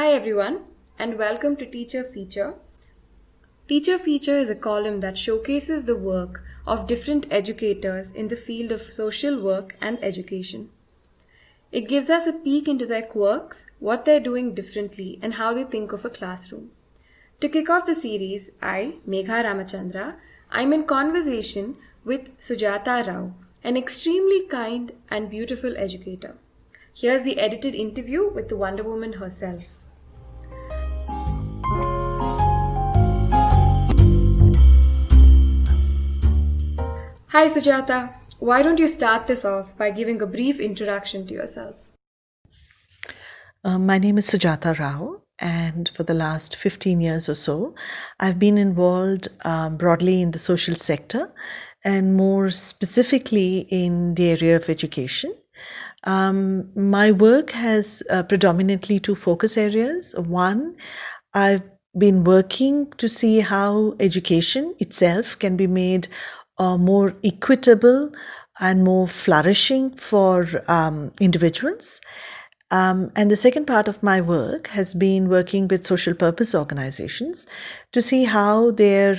Hi everyone, and welcome to Teacher Feature. Teacher Feature is a column that showcases the work of different educators in the field of social work and education. It gives us a peek into their quirks, what they're doing differently, and how they think of a classroom. To kick off the series, Megha Ramachandra, I'm in conversation with Sujatha Rao, an extremely kind and beautiful educator. Here's the edited interview with the Wonder Woman herself. Hi Sujatha, why don't you start this off by giving a brief introduction to yourself? My name is Sujatha Rao, and for the last 15 years or so, I've been involved broadly in the social sector and more specifically in the area of education. My work has predominantly two focus areas. One, I've been working to see how education itself can be made more equitable and more flourishing for individuals. And the second part of my work has been working with social purpose organizations to see how their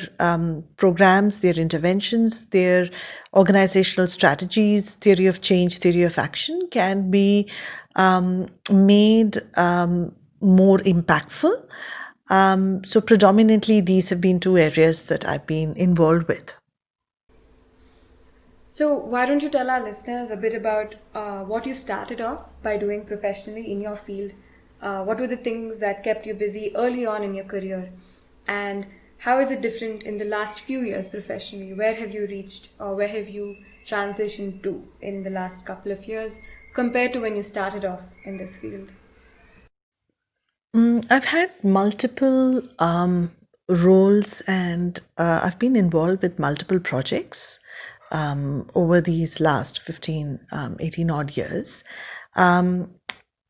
programs, their interventions, their organizational strategies, theory of change, theory of action can be made more impactful. So predominantly, these have been two areas that I've been involved with. So, why don't you tell our listeners a bit about what you started off by doing professionally in your field? What were the things that kept you busy early on in your career? And how is it different in the last few years professionally? Where have you reached or where have you transitioned to in the last couple of years compared to when you started off in this field? I've had multiple roles and I've been involved with multiple projects over these last 15, 18 odd years. Um,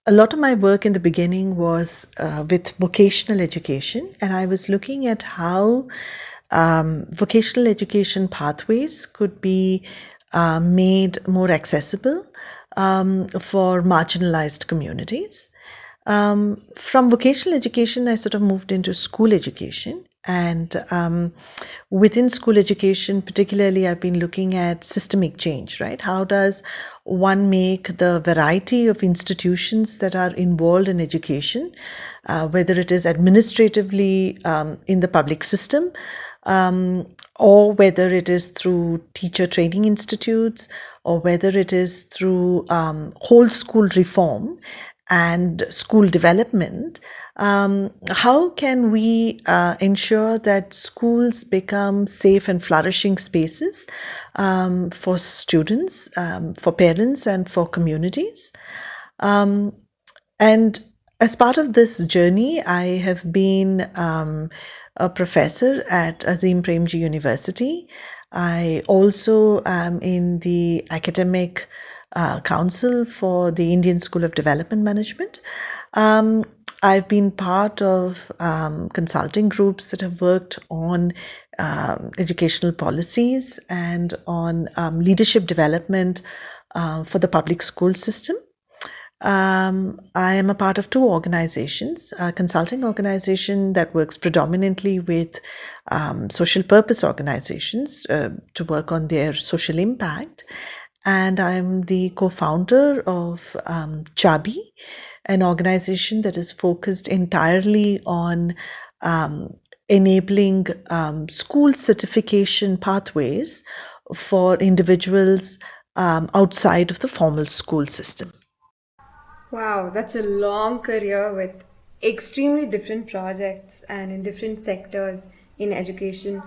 a lot of my work in the beginning was with vocational education, and I was looking at how vocational education pathways could be made more accessible for marginalized communities. From vocational education, I sort of moved into school education. And within school education, particularly, I've been looking at systemic change, right? How does one make the variety of institutions that are involved in education, whether it is administratively in the public system, or whether it is through teacher training institutes, or whether it is through whole school reform and school development, how can we ensure that schools become safe and flourishing spaces for students, for parents, and for communities? Um, and as part of this journey, I have been a professor at Azim Premji University. I also am in the academic council for the Indian School of Development Management. Um, I've been part of consulting groups that have worked on educational policies and on leadership development for the public school system. I am a part of two organizations, a consulting organization that works predominantly with social purpose organizations to work on their social impact. And I'm the co-founder of Chaby, an organization that is focused entirely on enabling school certification pathways for individuals outside of the formal school system. Wow, that's a long career with extremely different projects and in different sectors in education.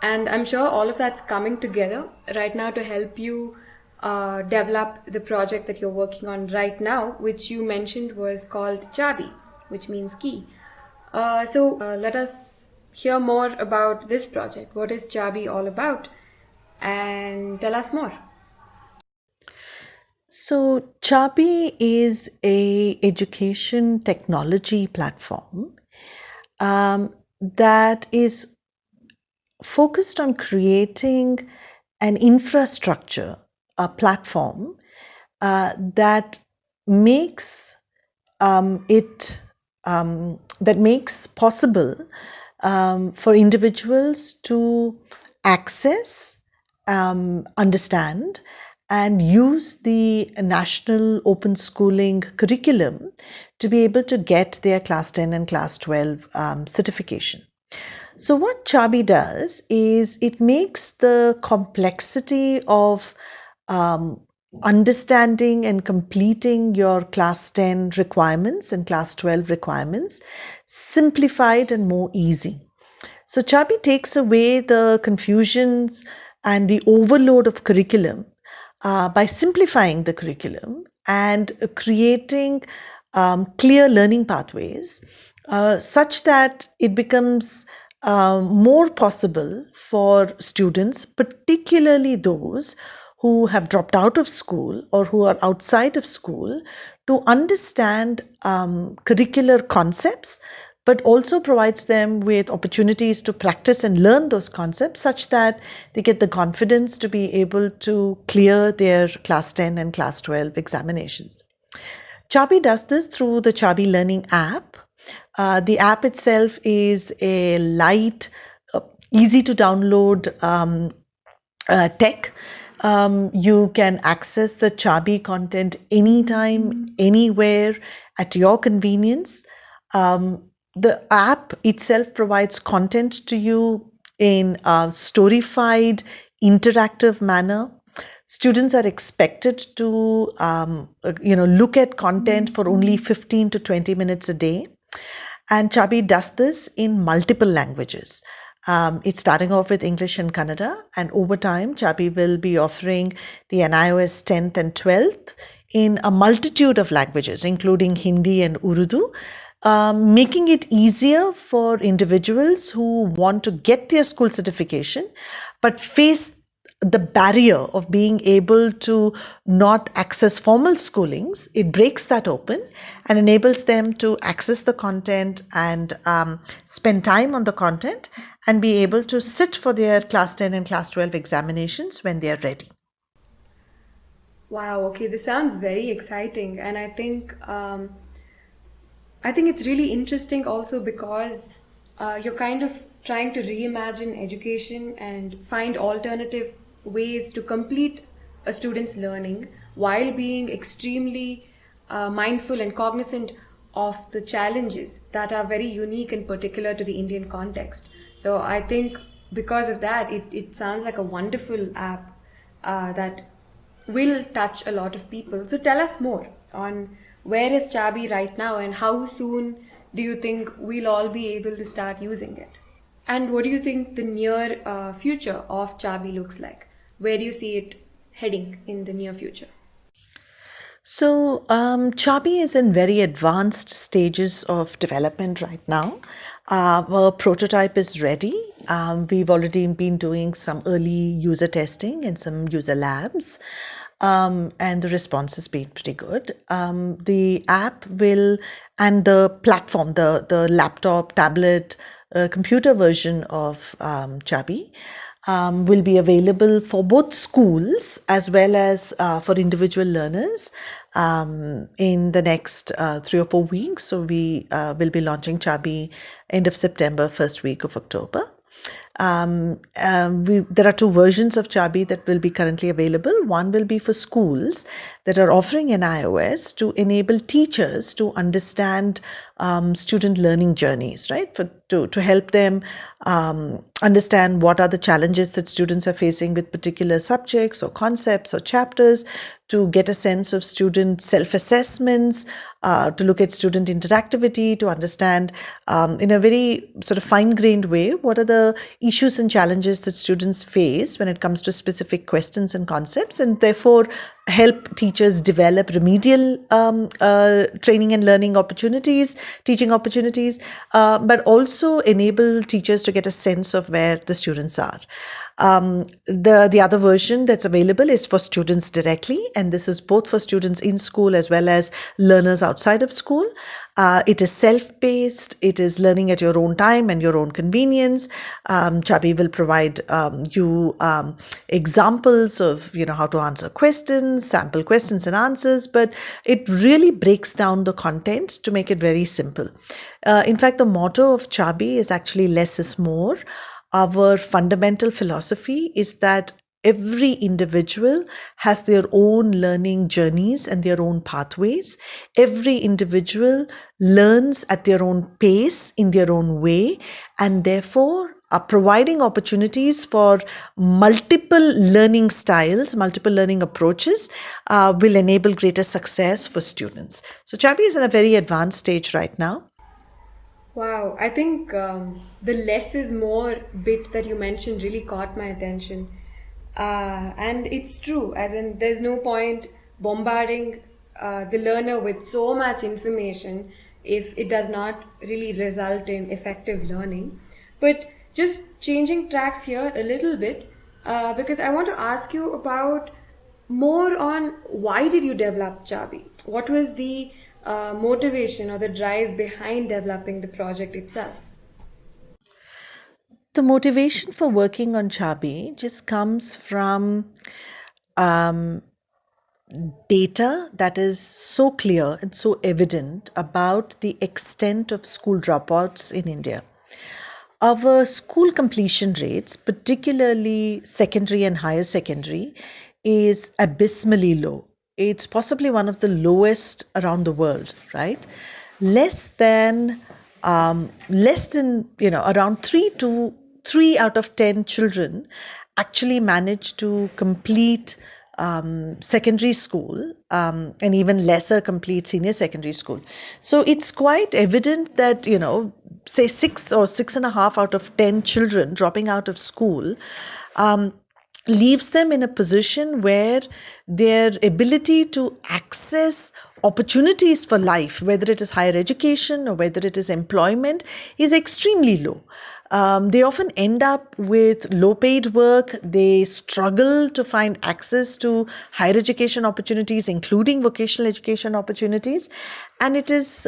And I'm sure all of that's coming together right now to help you develop the project that you're working on right now, which you mentioned was called Chaby, which means key. So let us hear more about this project. What is Chaby all about? And tell us more. So Chaby is a education technology platform that is focused on creating an infrastructure, a platform that makes it that makes possible for individuals to access, understand, and use the national open schooling curriculum to be able to get their class 10 and class 12 certification. So, what Chaby does is it makes the complexity of um, understanding and completing your class 10 requirements and class 12 requirements simplified and more easy. So, Chaby takes away the confusions and the overload of curriculum by simplifying the curriculum and creating clear learning pathways such that it becomes more possible for students, particularly those who have dropped out of school or who are outside of school, to understand curricular concepts, but also provides them with opportunities to practice and learn those concepts such that they get the confidence to be able to clear their class 10 and class 12 examinations. Chaby does this through the Chaby Learning app. The app itself is a light, easy to download tech. You can access the Chaby content anytime, anywhere, at your convenience. The app itself provides content to you in a storyfied, interactive manner. Students are expected to, look at content for only 15 to 20 minutes a day. And Chaby does this in multiple languages. It's starting off with English and Kannada, and over time, Chaby will be offering the NIOS 10th and 12th in a multitude of languages, including Hindi and Urdu, making it easier for individuals who want to get their school certification but face the barrier of being able to not access formal schoolings. It breaks that open and enables them to access the content and spend time on the content and be able to sit for their class 10 and class 12 examinations when they are ready. Wow, okay, this sounds very exciting, and I think it's really interesting also because you're kind of trying to reimagine education and find alternative ways to complete a student's learning while being extremely mindful and cognizant of the challenges that are very unique and particular to the Indian context. So I think because of that, it sounds like a wonderful app that will touch a lot of people. So tell us more on where is Chaby right now and how soon do you think we'll all be able to start using it? And what do you think the near future of Chaby looks like? Where do you see it heading in the near future? So, Chaby is in very advanced stages of development right now. Our prototype is ready. We've already been doing some early user testing in some user labs, and the response has been pretty good. The app will, and the platform, the laptop, tablet, computer version of Chaby will be available for both schools as well as for individual learners in the next 3 or 4 weeks. So we will be launching Chaby end of September, first week of October. There are two versions of Chaby that will be currently available. One will be for schools that are offering an iOS to enable teachers to understand student learning journeys, right? To help them understand what are the challenges that students are facing with particular subjects or concepts or chapters, to get a sense of student self-assessments, to look at student interactivity, to understand in a very sort of fine-grained way what are the issues and challenges that students face when it comes to specific questions and concepts, and therefore help teachers develop remedial training and learning opportunities, teaching opportunities, but also enable teachers to get a sense of where the students are. The other version that's available is for students directly, and this is both for students in school as well as learners outside of school. It is self-paced. It is learning at your own time and your own convenience. Chaby will provide you examples of how to answer questions, sample questions and answers, but it really breaks down the content to make it very simple. In fact, the motto of Chaby is actually less is more. Our fundamental philosophy is that every individual has their own learning journeys and their own pathways. Every individual learns at their own pace, in their own way, and therefore are providing opportunities for multiple learning styles, multiple learning approaches will enable greater success for students. So Chaby is in a very advanced stage right now. Wow, I think the less is more bit that you mentioned really caught my attention. And it's true, as in, there's no point bombarding the learner with so much information if it does not really result in effective learning. But just changing tracks here a little bit, because I want to ask you about more on why did you develop Chabi? What was the motivation or the drive behind developing the project itself? The motivation for working on Chaby just comes from um, data that is so clear and so evident about the extent of school dropouts in India. Our school completion rates, particularly secondary and higher secondary, is abysmally low. It's possibly one of the lowest around the world, right? Less than around 3 out of 10 children actually manage to complete secondary school, and even lesser complete senior secondary school. So it's quite evident that, say 6 or 6.5 out of 10 children dropping out of school um, leaves them in a position where their ability to access opportunities for life, whether it is higher education or whether it is employment, is extremely low. They often end up with low paid work. They struggle to find access to higher education opportunities, including vocational education opportunities. And it's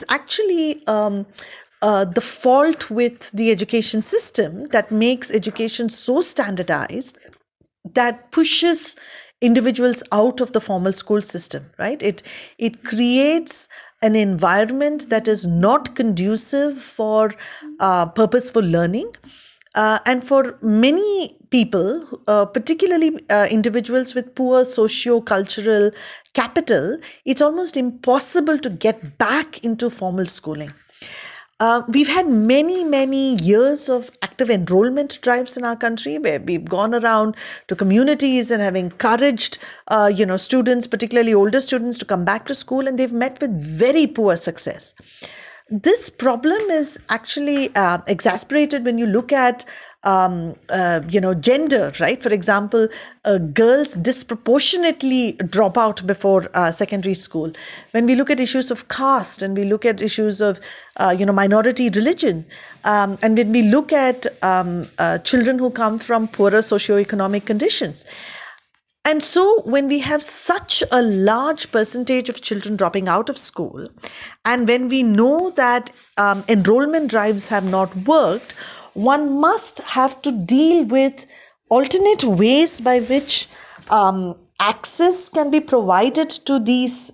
actually the fault with the education system that makes education so standardized that pushes individuals out of the formal school system, right? It creates an environment that is not conducive for purposeful learning. And for many people, particularly individuals with poor socio-cultural capital, it's almost impossible to get back into formal schooling. We've had many, many years of active enrollment drives in our country where we've gone around to communities and have encouraged, students, particularly older students, to come back to school, and they've met with very poor success. This problem is actually exasperated when you look at gender, right? For example, girls disproportionately drop out before secondary school. When we look at issues of caste and we look at issues of minority religion, and when we look at children who come from poorer socioeconomic conditions. And so when we have such a large percentage of children dropping out of school, and when we know that enrollment drives have not worked, one must have to deal with alternate ways by which access can be provided to these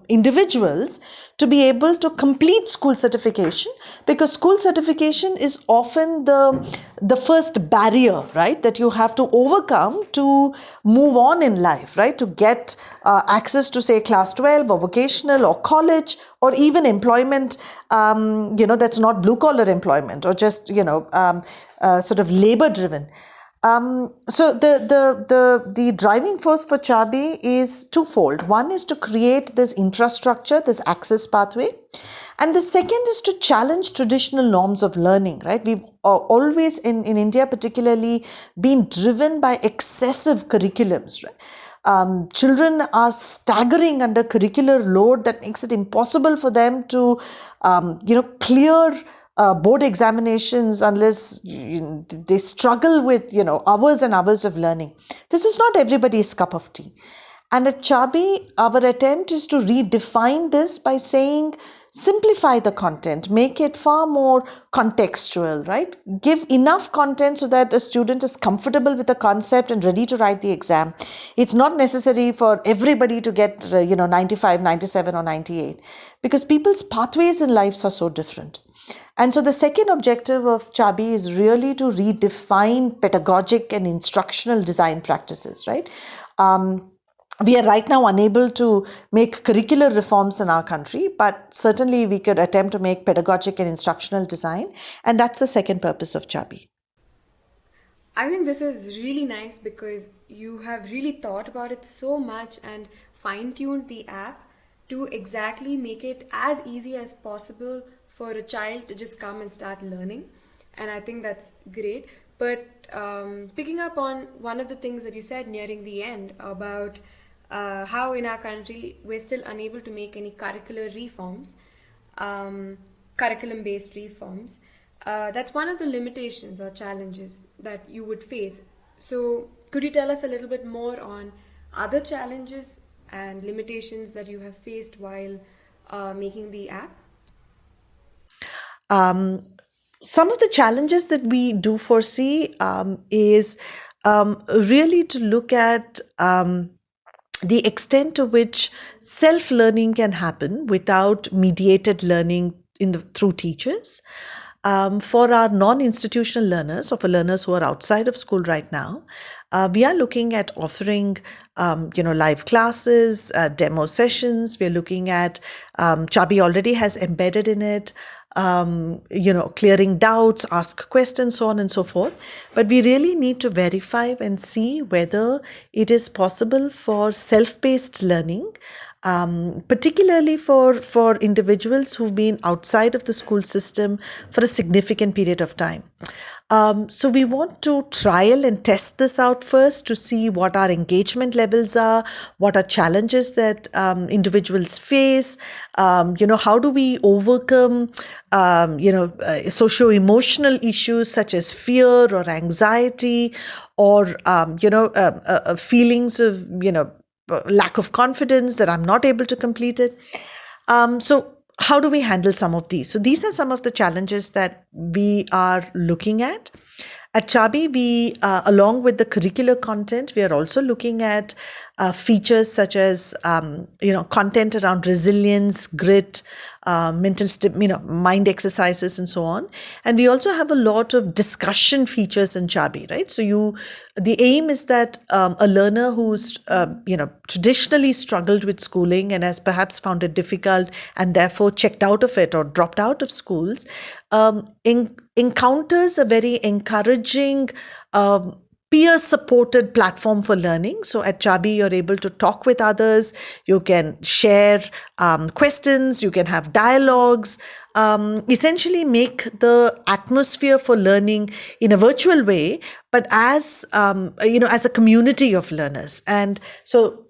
individuals to be able to complete school certification, because school certification is often the first barrier, right, that you have to overcome to move on in life, right, to get access to, say, class 12 or vocational or college or even employment, that's not blue collar employment or just sort of labor driven. So the driving force for Chaby is twofold. One is to create this infrastructure, this access pathway, and the second is to challenge traditional norms of learning. Right? We've always in India, particularly, been driven by excessive curriculums. Right? Children are staggering under curricular load that makes it impossible for them to, clear board examinations unless they struggle with hours and hours of learning. This is not everybody's cup of tea. And at Chabi, our attempt is to redefine this by saying simplify the content, make it far more contextual, right? Give enough content so that the student is comfortable with the concept and ready to write the exam. It's not necessary for everybody to get 95, 97 or 98 because people's pathways in lives are so different. And so the second objective of Chabi is really to redefine pedagogic and instructional design practices, right? We are right now unable to make curricular reforms in our country, but certainly we could attempt to make pedagogic and instructional design. And that's the second purpose of Chabi. I think this is really nice because you have really thought about it so much and fine tuned the app to exactly make it as easy as possible for a child to just come and start learning. And I think that's great. But picking up on one of the things that you said nearing the end about how in our country we're still unable to make any curricular reforms, curriculum based reforms. That's one of the limitations or challenges that you would face. So, could you tell us a little bit more on other challenges and limitations that you have faced while making the app? Some of the challenges that we do foresee is really to look at the extent to which self-learning can happen without mediated learning through teachers. For our non-institutional learners or for learners who are outside of school right now, we are looking at offering, live classes, demo sessions. We're looking at Chabi already has embedded in it, clearing doubts, ask questions, so on and so forth. But we really need to verify and see whether it is possible for self-paced learning, particularly for individuals who've been outside of the school system for a significant period of time. So we want to trial and test this out first to see what our engagement levels are, what are challenges that individuals face, how do we overcome, socio-emotional issues such as fear or anxiety or, feelings of, lack of confidence that I'm not able to complete it. So how do we handle some of these? So these are some of the challenges that we are looking at. At Chabi, we, along with the curricular content, we are also looking at features such as, content around resilience, grit, mind exercises, and so on. And we also have a lot of discussion features in Chabi, right? So the aim is that a learner who's, traditionally struggled with schooling and has perhaps found it difficult and therefore checked out of it or dropped out of schools, encounters a very encouraging, peer-supported platform for learning. So at Chabi, you're able to talk with others, you can share questions, you can have dialogues, essentially make the atmosphere for learning in a virtual way, but as a community of learners. And so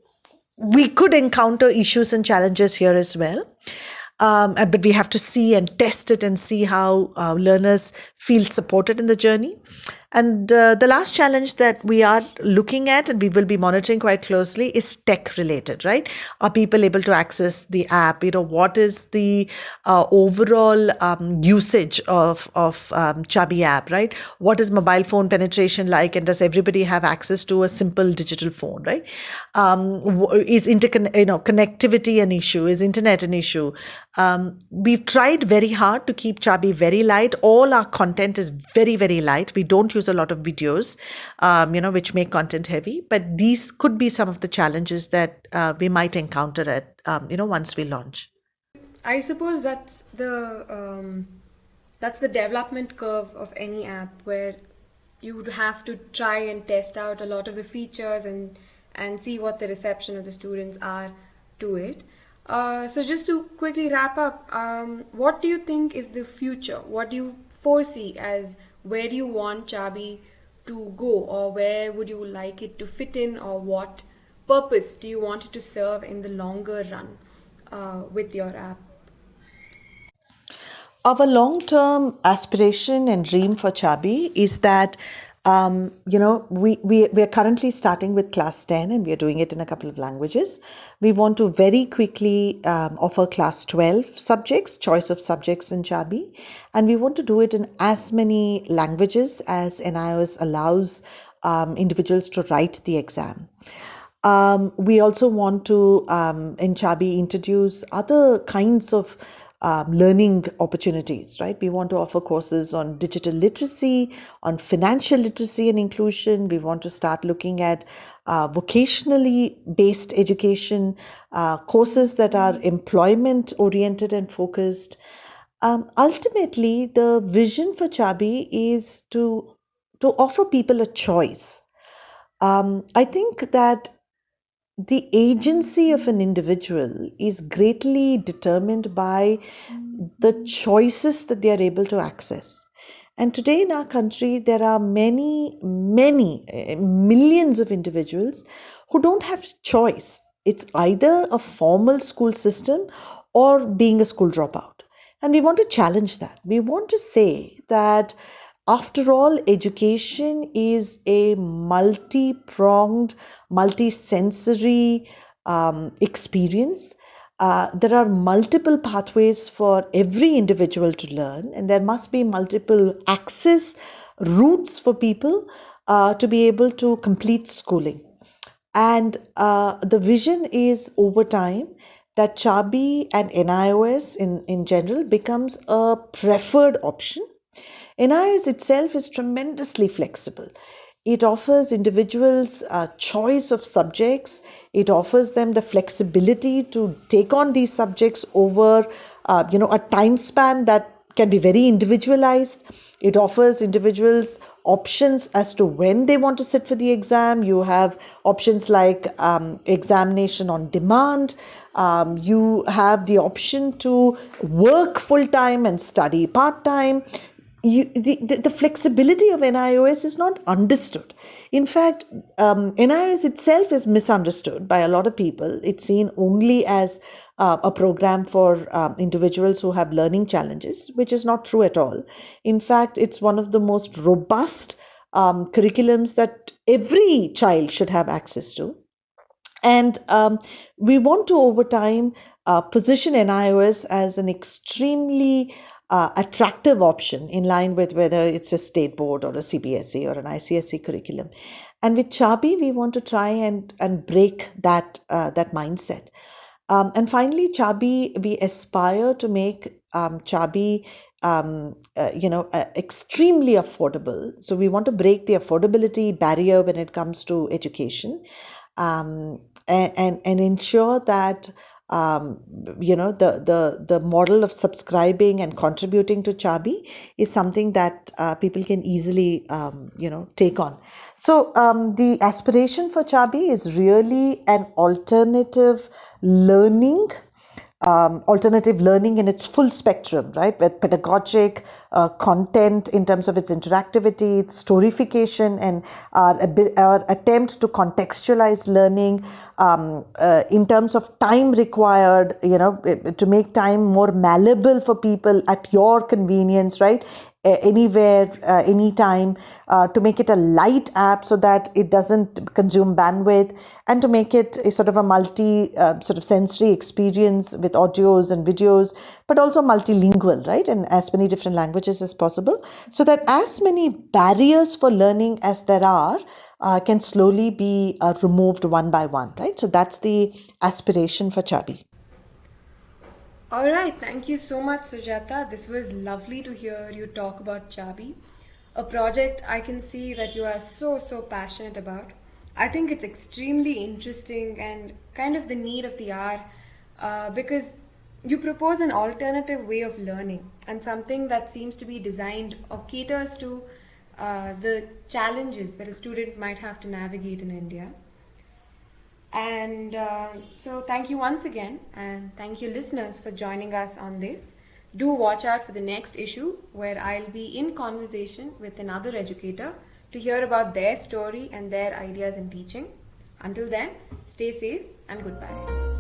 we could encounter issues and challenges here as well. But we have to see and test it and see how learners feel supported in the journey. And the last challenge that we are looking at and we will be monitoring quite closely is tech related, right? Are people able to access the app? What is the overall usage of Chabi app, right? What is mobile phone penetration like? And does everybody have access to a simple digital phone, right? Is connectivity an issue? Is internet an issue? We've tried very hard to keep Chabi very light. All our content is very, very light. We don't use a lot of videos, which make content heavy. But these could be some of the challenges that we might encounter at, once we launch. I suppose that's the development curve of any app where you would have to try and test out a lot of the features and see what the reception of the students are to it. So just to quickly wrap up, what do you think is the future? What do you foresee as where do you want Chabi to go, or where would you like it to fit in, or what purpose do you want it to serve in the longer run with your app? Our long-term aspiration and dream for Chaby is that, we are currently starting with class 10 and we are doing it in a couple of languages. We want to very quickly offer class 12 subjects, choice of subjects in Chaby, and we want to do it in as many languages as NIOS allows individuals to write the exam. We also want to, in Chaby, introduce other kinds of learning opportunities, right? We want to offer courses on digital literacy, on financial literacy and inclusion. We want to start looking at vocationally based education, courses that are employment oriented and focused. Ultimately, the vision for Chaby is to offer people a choice. I think that the agency of an individual is greatly determined by the choices that they are able to access. And today in our country, there are millions of individuals who don't have choice. It's either a formal school system or being a school dropout. And we want to challenge that. We want to say that after all, education is a multi pronged, multi sensory experience. There are multiple pathways for every individual to learn, and there must be multiple access routes for people to be able to complete schooling. And the vision is over time that Chaby and NIOS in general becomes a preferred option. NIS itself is tremendously flexible. It offers individuals a choice of subjects. It offers them the flexibility to take on these subjects over, a time span that can be very individualized. It offers individuals options as to when they want to sit for the exam. You have options like examination on demand. You have the option to work full time and study part time. The flexibility of NIOS is not understood. In fact, NIOS itself is misunderstood by a lot of people. It's seen only as a program for individuals who have learning challenges, which is not true at all. In fact, it's one of the most robust curriculums that every child should have access to. And we want to, over time, position NIOS as an extremely attractive option in line with whether it's a state board or a CBSE or an ICSE curriculum. And with Chaby, we want to try and break that mindset. And finally, Chaby, we aspire to make Chaby, extremely affordable. So we want to break the affordability barrier when it comes to education, and ensure that the model of subscribing and contributing to Chaby is something that people can easily take on. So the aspiration for Chaby is really an alternative learning in its full spectrum, right? With pedagogic content in terms of its interactivity, its storification, and our attempt to contextualize learning in terms of time required, to make time more malleable for people at your convenience, right? Anywhere, anytime, to make it a light app so that it doesn't consume bandwidth, and to make it a sort of a multi sort of sensory experience with audios and videos, but also multilingual, right? In as many different languages as possible, so that as many barriers for learning as there are can slowly be removed one by one, right? So that's the aspiration for Chaby. All right, thank you so much, Sujatha. This was lovely to hear you talk about Chaby, a project I can see that you are so passionate about. I think it's extremely interesting and kind of the need of the hour because you propose an alternative way of learning and something that seems to be designed or caters to the challenges that a student might have to navigate in India. And so, thank you once again, and thank you, listeners, for joining us on this. Do watch out for the next issue where I'll be in conversation with another educator to hear about their story and their ideas in teaching. Until then, stay safe and goodbye.